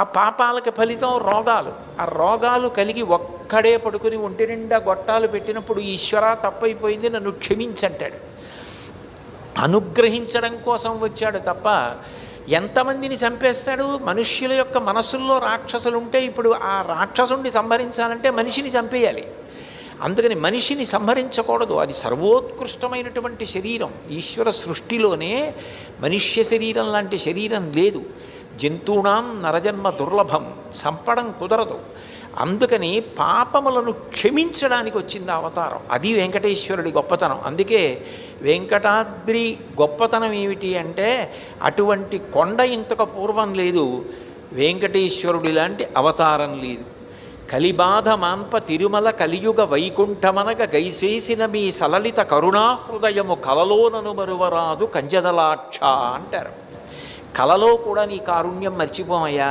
ఆ పాపాలకి ఫలితం రోగాలు. ఆ రోగాలు కలిగి ఒక్కడే పడుకుని ఒంటి నిండా గొట్టాలు పెట్టినప్పుడు ఈశ్వరా తప్పైపోయింది నన్ను క్షమించంటాడు. అనుగ్రహించడం కోసం వచ్చాడు తప్ప ఎంతమందిని చంపేస్తాడు? మనుష్యుల యొక్క మనసుల్లో రాక్షసులు ఉంటే ఇప్పుడు ఆ రాక్షసుని సంహరించాలంటే మనిషిని చంపేయాలి. అందుకని మనిషిని సంహరించకూడదు. అది సర్వోత్కృష్టమైనటువంటి శరీరం. ఈశ్వర సృష్టిలోనే మనుష్య శరీరం లాంటి శరీరం లేదు. జంతువునాం నరజన్మ దుర్లభం, చంపడం కుదరదు. అందుకని పాపములను క్షమించడానికి వచ్చింది అవతారం. అది వెంకటేశ్వరుడి గొప్పతనం. అందుకే వెంకటాద్రి గొప్పతనం ఏమిటి అంటే అటువంటి కొండ ఇంతకు పూర్వం లేదు, వెంకటేశ్వరుడి లాంటి అవతారం లేదు. కలిబాధ మాంప తిరుమల కలియుగ వైకుంఠమనగ గైసేసిన మీ సలలిత కరుణాహృదయము కలలోనను మరువరాదు కంజదలాక్ష అంటారు. కలలో కూడా నీ కారుణ్యం మర్చిపోమయ్యా.